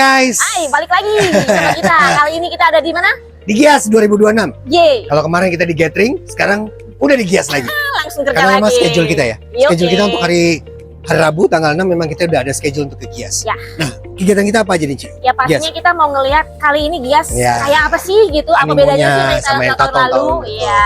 guys. Hai, balik lagi sama kita. Kali ini kita ada di mana? Di Gias 2026. Yeay. Kalau kemarin kita di Gathering, sekarang udah di Gias lagi. Langsung kerja Karena lagi. memang schedule kita ya. Yoke. Schedule kita untuk hari Rabu tanggal 6 memang kita udah ada schedule untuk ke Gias. Ya. Nah, kegiatan kita apa aja nih, Ci? Ya pastinya Gias. kita mau ngelihat kali ini Gias Ya. kayak apa sih gitu. Apa Animonya bedanya sih sama yang tahun lalu? tahun-tahun. Iya.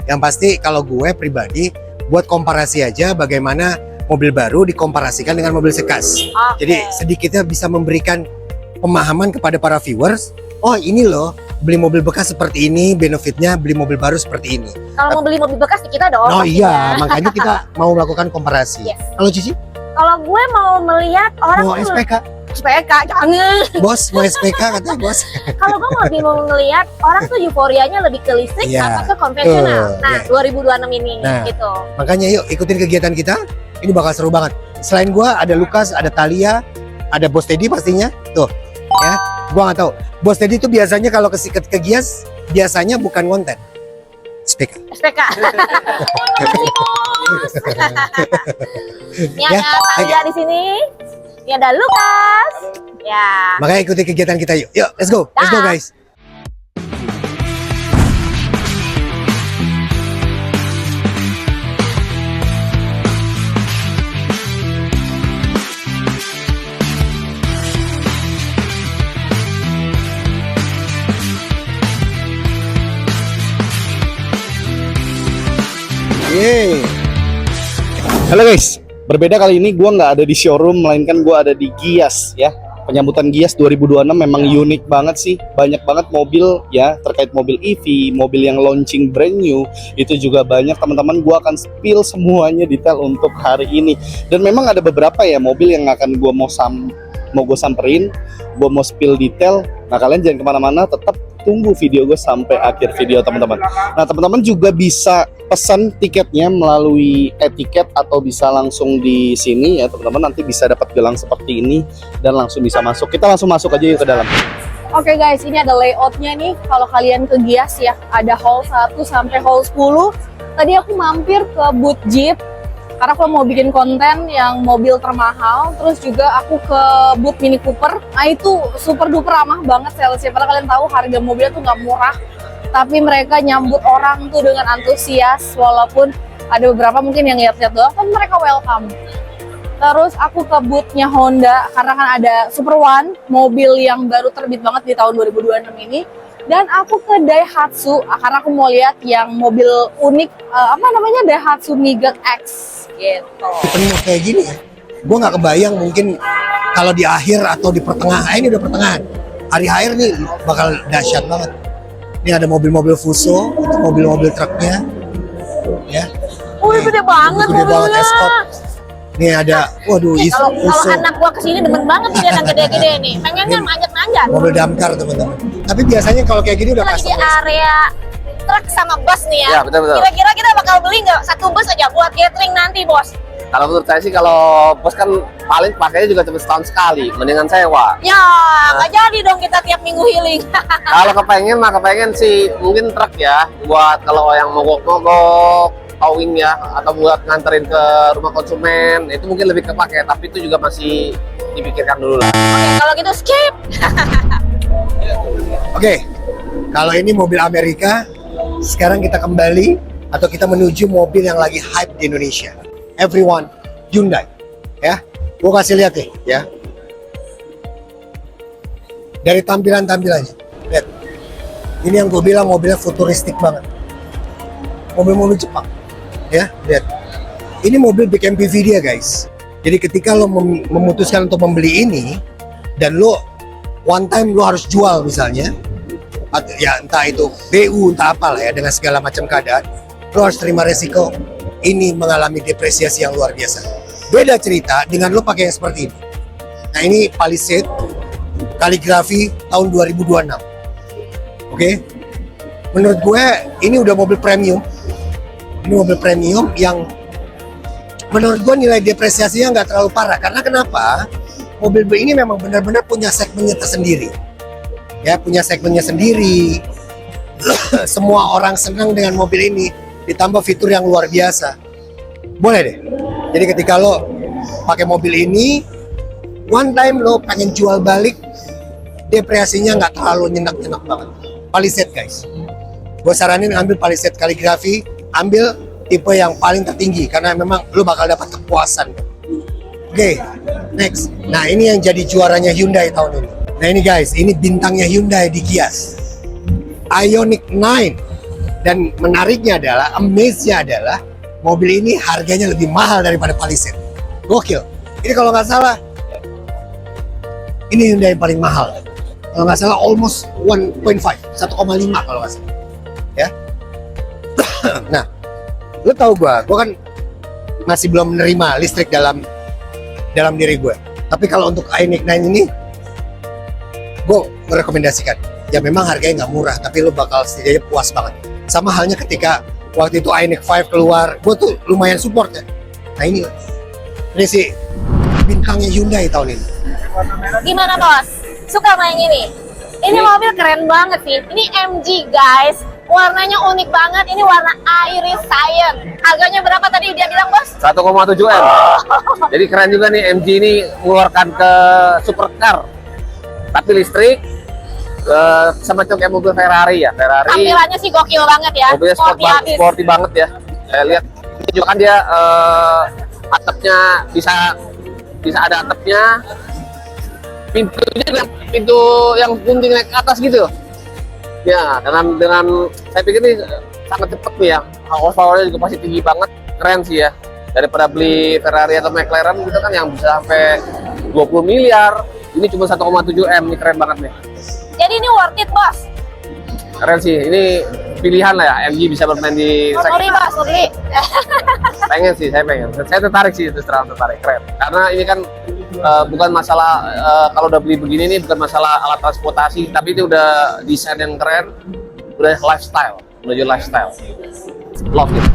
Yang pasti kalau gue pribadi buat komparasi aja bagaimana mobil baru dikomparasikan dengan mobil sekas. Oke. Jadi sedikitnya bisa memberikan pemahaman kepada para viewers. Oh ini loh, beli mobil bekas seperti ini, benefitnya beli mobil baru seperti ini. Kalau mau beli mobil bekas di kita dong. Oh pastinya. iya, makanya kita mau melakukan komparasi. Yes. Kalau Cici, Kalau gue mau melihat orang mau tuh SPK, SPK jangan. bos mau SPK katanya bos. Kalau gue lebih mau ngelihat orang tuh euforianya lebih ke listrik Iya. atau ke konvensional. Tuh, Nah, iya. 2026 ini Nah. gitu. Makanya yuk ikutin kegiatan kita, ini bakal seru banget. Selain gua ada Lukas, ada Thalia, ada Bos Teddy pastinya. Tuh, ya. Gua nggak tahu. Bos Teddy itu biasanya kalau ke Gias biasanya bukan konten. SPK. SPK. Makasih, Bos. Ini Ya, ada Thalia di sini. Ini ada Lukas. Ya. Makanya ikuti kegiatan kita yuk. Yuk, let's go. Let's go Dah. guys. Yeay. Halo guys, berbeda kali ini gue nggak ada di showroom, melainkan gue ada di Gias ya. Penyambutan Gias 2026 memang unik banget sih. Banyak banget mobil ya, terkait mobil EV, mobil yang launching brand new. Itu juga banyak teman-teman, gue akan spill semuanya detail untuk hari ini. Dan memang ada beberapa ya mobil yang akan gue mau gue samperin, gue mau spill detail. Nah kalian jangan kemana-mana, tetap tunggu video gue sampai akhir video teman-teman. Nah teman-teman juga bisa pesan tiketnya melalui etiket atau bisa langsung di sini ya teman-teman. Nanti bisa dapat gelang seperti ini dan langsung bisa masuk. Kita langsung masuk aja yuk ke dalam. Oke guys, ini ada layoutnya nih. Kalau kalian ke Gias ya, ada hall 1 sampai hall 10. Tadi aku mampir ke booth Jeep karena aku mau bikin konten yang mobil termahal. Terus juga aku ke booth Mini Cooper. Nah itu super duper ramah banget salesnya. Padahal kalian tahu harga mobilnya tuh nggak murah. Tapi mereka nyambut orang tuh dengan antusias. Walaupun ada beberapa mungkin yang lihat-lihat doang, tapi mereka welcome. Terus aku ke booth-nya Honda karena kan ada Super One, mobil yang baru terbit banget di tahun 2026 ini. Dan aku ke Daihatsu karena aku mau lihat yang mobil unik, apa namanya, Daihatsu Migo X gitu. Penuh kayak gini ya. Gue nggak kebayang mungkin kalau di akhir atau di pertengahan. Ini udah pertengahan. Hari akhir nih bakal dahsyat banget. Ini ada mobil-mobil Fuso untuk mobil-mobil truknya, ya. Wih, gede banget Gede banget mobilnya. Escort. Ini ada, waduh, Nih, kalau Fuso, anak gua kesini demen banget nih yang gede-gede nih. Pengennya manjat-manjat. mobil damkar teman-teman. Tapi biasanya kalau kayak gini udah Lagi di custom. area truk sama bus nih ya. Ya, betul-betul. Kira-kira kita bakal beli nggak satu bus aja buat catering nanti, Bos? Kalau menurut saya sih kalau bos kan paling pakainya juga cuma setahun sekali, mendingan sewa. Ya, nggak jadi dong kita tiap minggu healing. Kalau kepengen sih mungkin truk ya, buat kalau yang mogok-mogok, towing ya, atau buat nganterin ke rumah konsumen, itu mungkin lebih kepake, tapi itu juga masih dipikirkan dulu lah. Oke, kalau gitu skip. Oke, kalau ini mobil Amerika, sekarang kita kembali atau kita menuju mobil yang lagi hype di Indonesia. Everyone, Hyundai, ya. Gue kasih lihat nih, ya. Dari tampilannya, lihat. Ini yang gue bilang mobilnya futuristik banget. Mobil-mobil Jepang, ya. Lihat. Ini mobil big MPV dia, guys. Jadi ketika lo memutuskan untuk membeli ini dan lo one time lo harus jual misalnya, atau ya entah itu BU entah apalah ya, dengan segala macam keadaan, lo harus terima resiko ini mengalami depresiasi yang luar biasa. Beda cerita dengan lo pakai yang seperti ini. Nah ini Palisade kaligrafi tahun 2026. Oke, menurut gue ini udah mobil premium. Ini mobil premium yang menurut gue nilai depresiasinya nggak terlalu parah. Karena kenapa? Mobil ini memang benar-benar punya segmennya tersendiri. Ya, punya segmennya sendiri. Semua orang senang dengan mobil ini. Ditambah fitur yang luar biasa. Boleh deh. Jadi ketika lo pakai mobil ini, one time lo pengen jual balik, depresinya nggak terlalu nyenak-nyenak banget. Palisade guys, gue saranin ambil Palisade kaligrafi, ambil tipe yang paling tertinggi karena memang lu bakal dapat kepuasan. Oke, next. Nah ini yang jadi juaranya Hyundai tahun ini. Nah ini guys, ini bintangnya Hyundai di Gias, Ioniq 9. Dan menariknya adalah, amaze-nya adalah mobil ini harganya lebih mahal daripada Palisade. Gokil. Ini kalau nggak salah, ini Hyundai yang paling mahal. Kalau nggak salah almost 1.5 kalau nggak salah. Ya. Nah, lu tahu gua kan masih belum menerima listrik dalam diri gue. Tapi kalau untuk Ioniq 9 ini, gue merekomendasikan. Ya memang harganya nggak murah, tapi lu bakal setidaknya puas banget. Sama halnya ketika waktu itu Ioniq 5 keluar, gue tuh lumayan support ya. Nah ini sih bintangnya Hyundai tahun ini. Gimana bos? Suka main ini? Ini mobil keren banget sih. Ini MG guys. Warnanya unik banget. Ini warna Iris Cyan. Harganya berapa tadi dia bilang bos? 1,7 M. Jadi keren juga nih MG ini mengeluarkan ke supercar. Tapi listrik. Semacam kayak mobil Ferrari ya. Ferrari. Tampilannya sih gokil banget ya. Mobilnya sporty banget ya. Saya lihat ini juga kan dia atapnya bisa ada atapnya. Pintunya juga pintu yang gunting naik ke atas gitu. Ya, dengan saya pikir ini sangat cepat nih ya. Horsepower-nya juga masih tinggi banget. Keren sih ya. Daripada beli Ferrari atau McLaren gitu kan yang bisa sampai 20 miliar. Ini cuma 1,7 M. Ini keren banget nih. Jadi ini worth it bos. Keren sih. Ini pilihan lah ya. MG bisa bermain di Sorry bos, sorry. pengen sih, saya pengen. Saya tertarik sih, terus terang tertarik. Keren. Karena ini kan bukan masalah kalau udah beli begini nih bukan masalah alat transportasi, tapi itu udah desain yang keren, udah lifestyle, menuju lifestyle. Love it.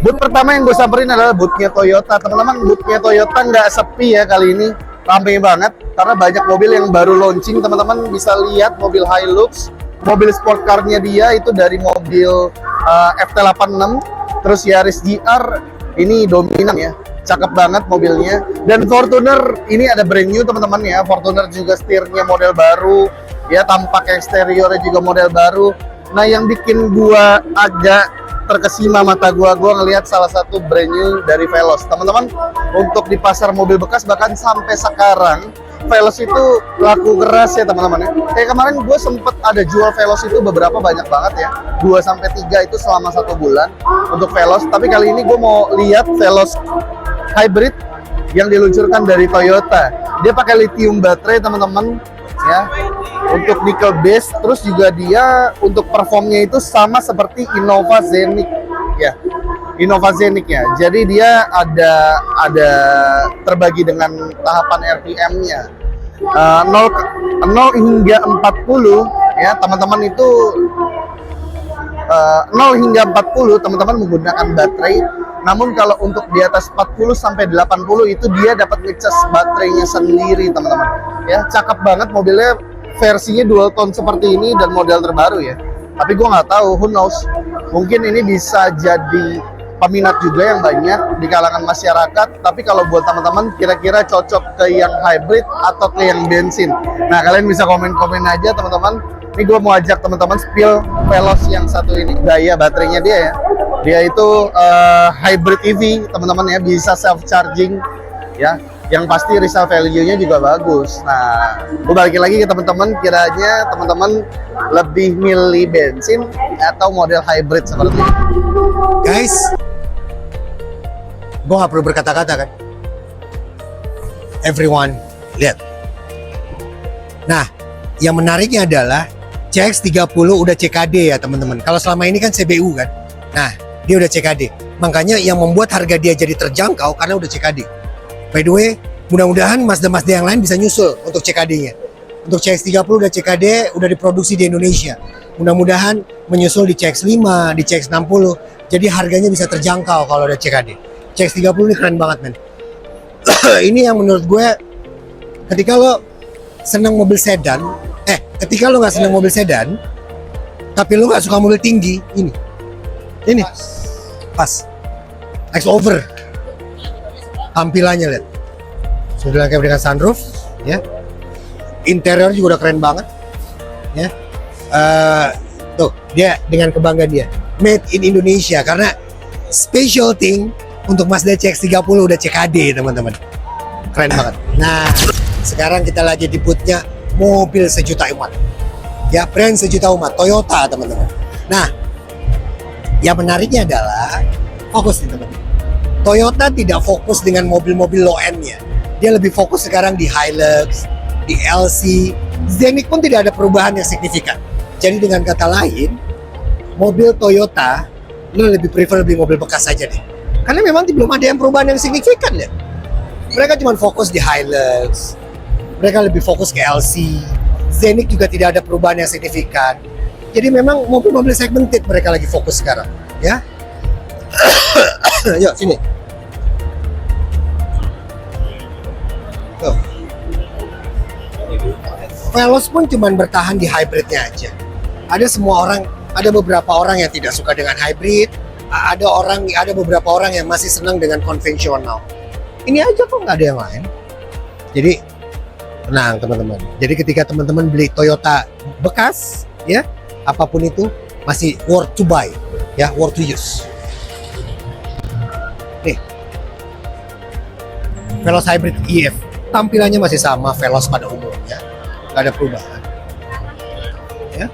Booth pertama yang gue samperin adalah boothnya Toyota. Teman-teman, boothnya Toyota nggak sepi ya kali ini, ramai banget karena banyak mobil yang baru launching. Teman-teman bisa lihat mobil Hilux, mobil sport car-nya dia itu dari mobil FT86, terus Yaris GR ini dominan ya. Cakep banget mobilnya. Dan Fortuner ini ada brand new teman-teman ya. Fortuner juga setirnya model baru ya, tampak eksteriornya juga model baru. Nah yang bikin gua agak terkesima mata gua ngelihat salah satu brand new dari Veloz teman-teman. Untuk di pasar mobil bekas bahkan sampai sekarang Veloz itu laku keras ya teman-teman ya. Kayak kemarin gue sempet ada jual Veloz itu beberapa, banyak banget ya, 2-3 itu selama 1 bulan untuk Veloz. Tapi kali ini gue mau lihat Veloz hybrid yang diluncurkan dari Toyota. Dia pakai lithium baterai teman-teman ya, untuk nickel base. Terus juga dia untuk performnya itu sama seperti Innova Zenix ya, Innova Zenix ya. Jadi dia ada terbagi dengan tahapan RPM-nya 0 hingga 40 ya teman-teman. Itu 0 hingga 40 teman-teman menggunakan baterai. Namun kalau untuk di atas 40 sampai 80 itu dia dapat ngecas baterainya sendiri teman-teman. Ya, cakep banget mobilnya, versinya dual tone seperti ini dan model terbaru ya. Tapi gue nggak tahu, who knows, mungkin ini bisa jadi peminat juga yang banyak di kalangan masyarakat. Tapi kalau buat teman-teman kira-kira cocok ke yang hybrid atau ke yang bensin? Nah kalian bisa komen-komen aja teman-teman. Ini gue mau ajak teman-teman spill Veloz yang satu ini. Daya baterainya dia ya, dia itu hybrid EV teman-teman ya, bisa self charging ya, yang pasti resale value-nya juga bagus. Nah gue balikin lagi ke teman-teman, kiranya teman-teman lebih milih bensin atau model hybrid seperti ini. Guys, gue gak perlu berkata-kata kan. Everyone, lihat. Nah, yang menariknya adalah CX-30 udah CKD ya teman-teman. Kalau selama ini kan CBU kan. Nah, dia udah CKD. Makanya yang membuat harga dia jadi terjangkau karena udah CKD. By the way, mudah-mudahan Mazda-Mazda yang lain bisa nyusul untuk CKD-nya. Untuk CX-30 udah CKD, udah diproduksi di Indonesia. Mudah-mudahan menyusul di CX-5, di CX-60. Jadi harganya bisa terjangkau kalau udah CKD. CX-30 ini keren banget men. Ini yang menurut gue, ketika lo senang mobil sedan, ketika lo nggak senang mobil sedan, tapi lo nggak suka mobil tinggi, ini pas, X-Over, tampilannya lihat, sudah lengkap dengan sunroof, ya, Interior juga udah keren banget. Ya. Tuh, dia dengan kebanggaan dia. Made in Indonesia karena special thing untuk Mazda CX-30 udah CKD, teman-teman. Keren banget. Nah, sekarang kita lagi di booth-nya mobil sejuta umat. Ya, brand sejuta umat, Toyota, teman-teman. Nah, yang menariknya adalah fokus nih, teman-teman. Toyota tidak fokus dengan mobil-mobil low end-nya. Dia lebih fokus sekarang di Hilux, di LC. Zenith pun tidak ada perubahan yang signifikan. Jadi dengan kata lain, mobil Toyota, lo lebih prefer beli mobil bekas saja deh. Karena memang belum ada yang perubahan yang signifikan ya. Mereka cuma fokus di Hilux. Mereka lebih fokus ke LC. Zenith juga tidak ada perubahan yang signifikan. Jadi memang mobil-mobil segmented mereka lagi fokus sekarang, ya. Yuk sini. Tuh. Veloz pun cuma bertahan di hybridnya aja. Ada beberapa orang yang tidak suka dengan hybrid. Ada beberapa orang yang masih senang dengan konvensional. Ini aja kok nggak ada yang lain. Jadi tenang teman-teman. Jadi ketika teman-teman beli Toyota bekas, ya apapun itu masih worth to buy, ya worth to use. Nih, Veloz Hybrid EF tampilannya masih sama Veloz pada umumnya, nggak ada perubahan. Ya.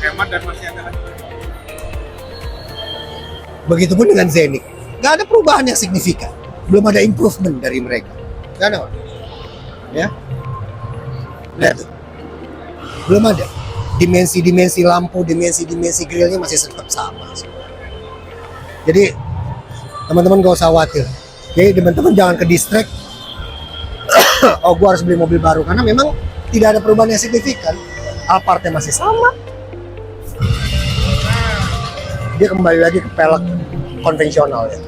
Hemat dan masih ada lagi. Begitupun dengan Zenith, nggak ada perubahan yang signifikan, belum ada improvement dari mereka, nggak ada, ya. Lihat tuh, belum ada. Dimensi-dimensi lampu, dimensi-dimensi grillnya masih tetap sama. Jadi teman-teman gak usah khawatir. Jadi teman-teman jangan ke distract. Oh, gua harus beli mobil baru karena memang tidak ada perubahan yang signifikan. Alphardnya masih sama. Dia kembali lagi ke pelek konvensional ya.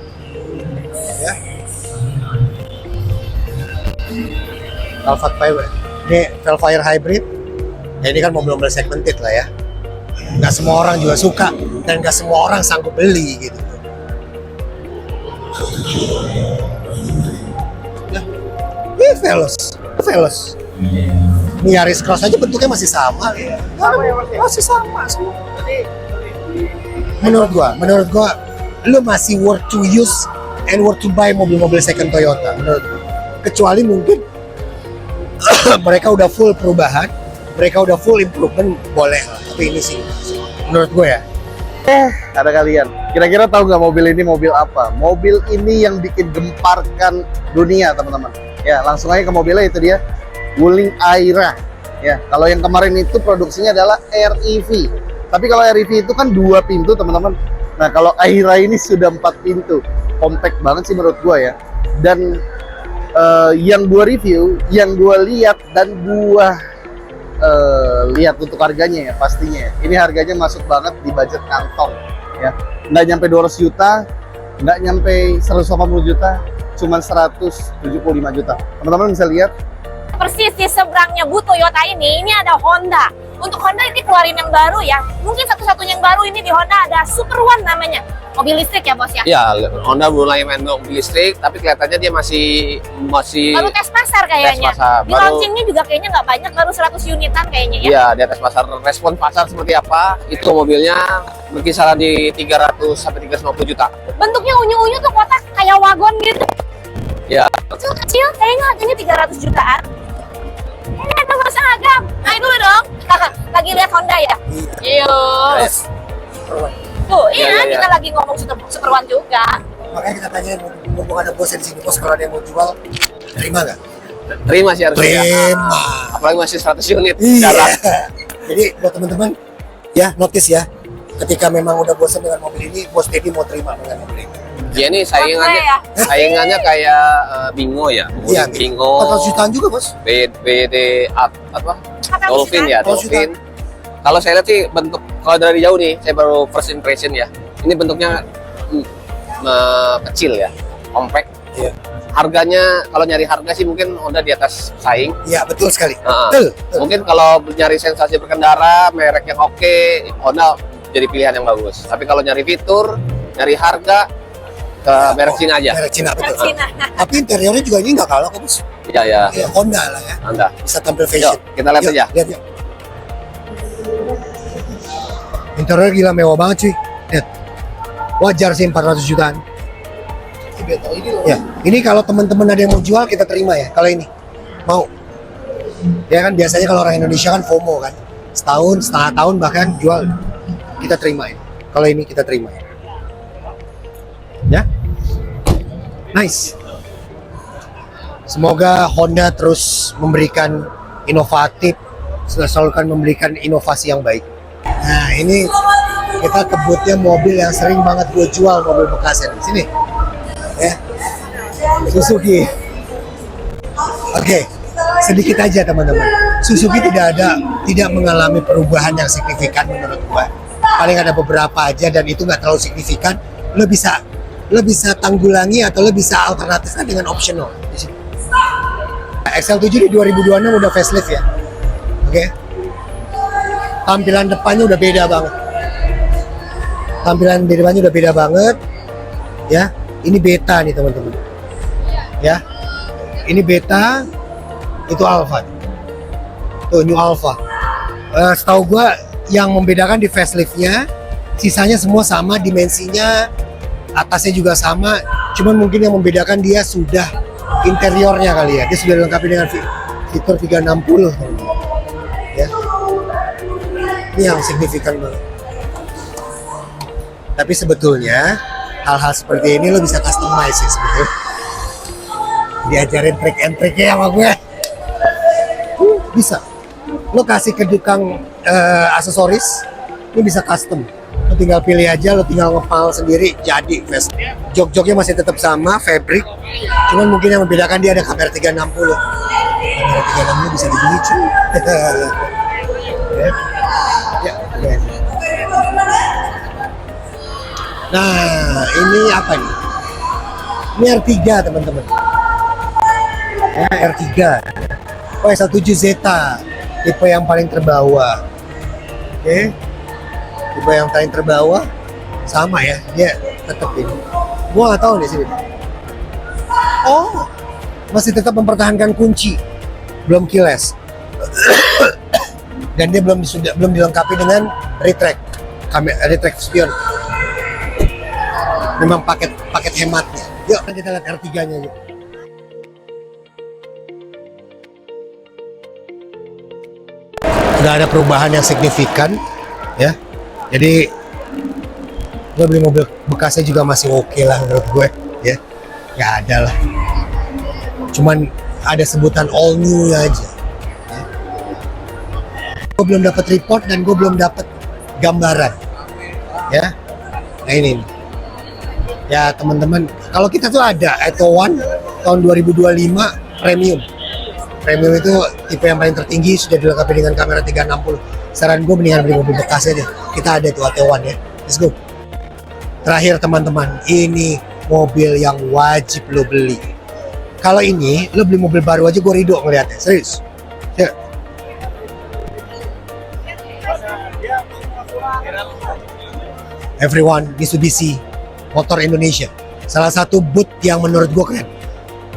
Ya. Alphard Pilot. Ini Velfire Hybrid. Ya, ini kan mobil-mobil segmented lah ya. Nggak semua orang juga suka dan nggak semua orang sanggup beli gitu. Ya. Ini Veloz. Ini Yaris Cross aja bentuknya masih sama. Ya. Masih sama semua. Menurut gua, lu masih worth to use and worth to buy mobil-mobil second Toyota. Menurut gua. Kecuali mungkin mereka udah full perubahan, mereka udah full improvement, boleh lah. Tapi ini sih, menurut gue ya. Ada kalian. Kira-kira tahu nggak mobil ini mobil apa? Mobil ini yang bikin gemparkan dunia, teman-teman. Ya, langsung aja ke mobilnya, itu dia. Wuling Aira. Ya, kalau yang kemarin itu produksinya adalah REV. Tapi kalau REV itu kan 2 pintu, teman-teman. Nah, kalau Aira ini sudah 4 pintu. Compact banget sih menurut gue ya. Dan yang gua review, yang gua lihat dan gua lihat untuk harganya ya pastinya. Ini harganya masuk banget di budget kantong ya. Nggak nyampe 200 juta, nggak nyampe 180 juta, cuman 175 juta. Teman-teman bisa lihat. Persis di seberangnya Bu Toyota ini ada Honda. Untuk Honda ini keluarin yang baru ya. Mungkin satu-satunya yang baru ini di Honda ada Super One namanya. Mobil listrik ya bos ya? Ya, Honda mulai main mobil listrik, tapi kelihatannya dia masih baru tes pasar kayaknya. Tes pasar. Di launchingnya juga kayaknya nggak banyak, baru 100 unitan kayaknya ya? Iya, di atas pasar. Respon pasar seperti apa? Itu mobilnya berkisaran di 300 sampai 350 juta. Bentuknya unyu-unyu tuh kotak kayak wagon gitu. Ya. Kecil-kecil, kayaknya harganya 300 jutaan. Ini ada Mas Agam. Ayo dulu dong. Lagi lihat Honda ya? Iya. Tuh, iya, kita lagi ngomong Super One juga. Makanya kita tanya, mumpung ada bosnya di sini, bos kalau ada yang mau jual, terima nggak? Terima sih harusnya. Terima. Apalagi masih 100 unit. Iya. Jalan. Jadi buat teman-teman, ya notice ya, ketika memang udah bosan dengan mobil ini, bos Dedi mau terima dengan mobil ini. Dia ini saingannya kayak Bingo ya. Iya, Bingo. 400 jutaan juga bos. BD apa? 400 Dolphin ya, 400 Dolphin. Kalau saya lihat sih bentuk, kalau dari jauh nih, saya baru first impression ya. Ini bentuknya kecil ya, compact. Iya. Harganya, kalau nyari harga sih mungkin Honda di atas saing. Iya betul sekali. Nah, Betul. mungkin kalau nyari sensasi berkendara, merek yang oke, Honda jadi pilihan yang bagus. Tapi kalau nyari fitur, nyari harga, ke merek Cina aja. Merek Cina betul. Cina. Tapi interiornya juga ini nggak kalah kok bos. Iya ya. Ya, Honda lah ya. Anda. Bisa tampil Yuk, fashion. kita lihat Yuk, aja. Lihat yuk. Interior gila mewah banget cuy. Lihat. Wajar sih 400 jutaan. Ya, ini kalau teman-teman ada yang mau jual kita terima ya. Kalau ini mau. Ya kan biasanya kalau orang Indonesia kan FOMO kan. Setahun, setengah tahun bahkan jual. Kita terima ya. Kalau ini kita terima ya. Ya. Nice. Semoga Honda terus memberikan inovatif, selalu kan memberikan inovasi yang baik. Nah ini kita kebutnya mobil yang sering banget gue jual, mobil bekasnya di sini. Ya, Suzuki. Oke, sedikit aja teman-teman. Suzuki tidak mengalami perubahan yang signifikan menurut gue. Paling ada beberapa aja dan itu nggak terlalu signifikan. Lo bisa tanggulangi atau lo bisa alternatifkan dengan optional di sini. XL7 di 2026 udah facelift ya. Oke. Tampilan depannya udah beda banget. Tampilan depannya udah beda banget. Ya, ini beta nih teman-teman. Ya. Ini beta, itu alpha. Tuh new alpha. Setahu gua yang membedakan di faceliftnya, sisanya semua sama dimensinya, atasnya juga sama, cuman mungkin yang membedakan dia sudah interiornya kali ya, dia sudah dilengkapi dengan fitur 360 ya, ini yang signifikan banget. Tapi sebetulnya hal-hal seperti ini lo bisa customize sih sebetulnya, diajarin trik and triknya sama gue, bisa lo kasih ke tukang aksesoris, lo bisa custom. Lo tinggal pilih aja, lo tinggal ngepal sendiri, jadi vest. Jok-joknya masih tetap sama, fabric. Cuman mungkin yang membedakan dia ada kamera 360. Kamera 360 bisa dibeli cuy. Ya, ya. Nah, ini apa nih? Ini R3 teman-teman. Ya, R3. Oh, S17 Zeta. Tipe yang paling terbawah. Oke. Tipe yang paling terbawah sama ya, dia tetap ini. Gua nggak tahu nih sini. Oh, masih tetap mempertahankan kunci, belum keyless. Dan dia belum dilengkapi dengan retract, retract spion. Memang paket hematnya. Yuk kita lihat R3-nya yuk. Nggak ada perubahan yang signifikan, ya. Jadi gue beli mobil bekasnya juga masih oke lah menurut gue, ya. Nggak ada lah. Cuman ada sebutan all new aja. Ya. Gue belum dapat report dan gue belum dapat gambaran, ya. Nah ini. Ya teman-teman, kalau kita tuh ada Eto One tahun 2025 premium. Premium itu tipe yang paling tertinggi, sudah dilengkapi dengan kamera 360. Saran gue mendingan beli mobil bekas aja. Kita ada tuh AT1 ya. Let's go. Terakhir teman-teman, ini mobil yang wajib lo beli. Kalau ini, lo beli mobil baru aja gue ridho ngeliatnya. Serius. Ya. Everyone, Mitsubishi Motor Indonesia. Salah satu booth yang menurut gue keren.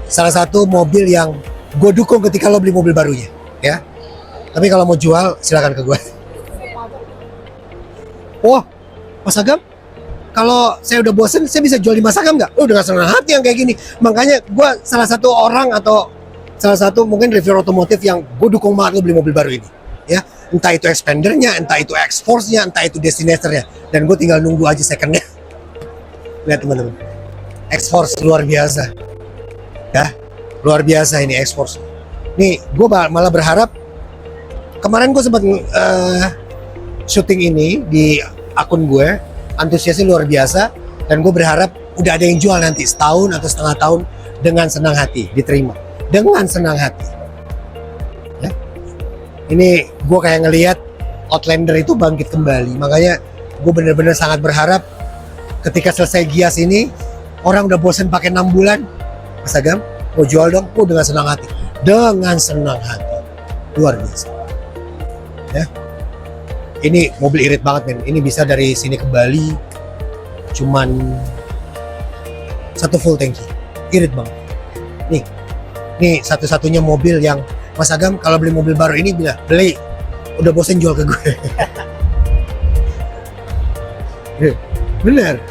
Salah satu mobil yang gue dukung ketika lo beli mobil barunya, ya. Tapi kalau mau jual, silakan ke gue. Oh, Mas Agam, kalau saya udah bosen, saya bisa jual di Mas Agam nggak? Dengan senang hati yang kayak gini. Makanya gue salah satu orang atau salah satu mungkin reviewer otomotif yang gue dukung banget lo beli mobil baru ini, ya. Entah itu expandernya, entah itu X-Force-nya, entah itu Destinator-nya. Dan gue tinggal nunggu aja second-nya. Lihat teman-teman, X-Force luar biasa, ya. Luar biasa ini X-Force. Nih, gue malah berharap kemarin gue sempat syuting ini di akun gue, antusiasnya luar biasa, dan gue berharap udah ada yang jual nanti setahun atau setengah tahun dengan senang hati, diterima dengan senang hati. Ya. Ini gue kayak ngelihat Outlander itu bangkit kembali, makanya gue bener-bener sangat berharap ketika selesai Gias ini orang udah bosen pakai 6 bulan, Mas Agam mau jual dong, dengan senang hati, luar biasa. Ya, ini mobil irit banget men. Ini bisa dari sini ke Bali, cuman satu full tangki. Irit banget. Nih satu-satunya mobil yang Mas Agam kalau beli mobil baru ini bilang beli, udah bosen jual ke gue. Bener.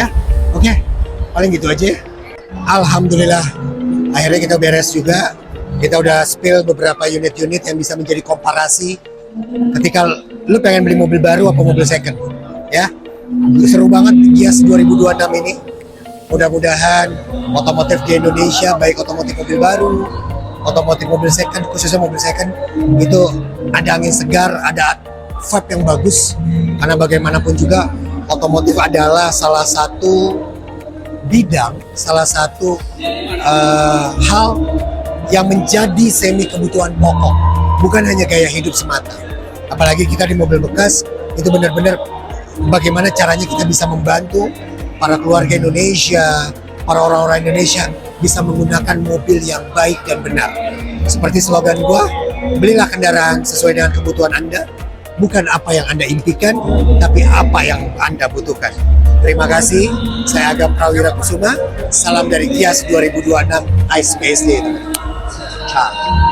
Ya, oke. Paling gitu aja. Alhamdulillah, akhirnya kita beres juga. Kita udah spill beberapa unit-unit yang bisa menjadi komparasi ketika lu pengen beli mobil baru apa mobil second. Ya, seru banget Gias 2026 ini. Mudah-mudahan otomotif di Indonesia, baik otomotif mobil baru, otomotif mobil second, khususnya mobil second, itu ada angin segar, ada vibe yang bagus. Karena bagaimanapun juga otomotif adalah salah satu bidang, salah satu hal yang menjadi semi kebutuhan pokok, bukan hanya gaya hidup semata. Apalagi kita di mobil bekas, itu benar-benar bagaimana caranya kita bisa membantu para keluarga Indonesia, para orang-orang Indonesia bisa menggunakan mobil yang baik dan benar. Seperti slogan gua, belilah kendaraan sesuai dengan kebutuhan Anda, bukan apa yang Anda impikan, tapi apa yang Anda butuhkan. Terima kasih, saya Agam Prawira Kusuma, salam dari Gias 2026 Ice PSD. Ciao.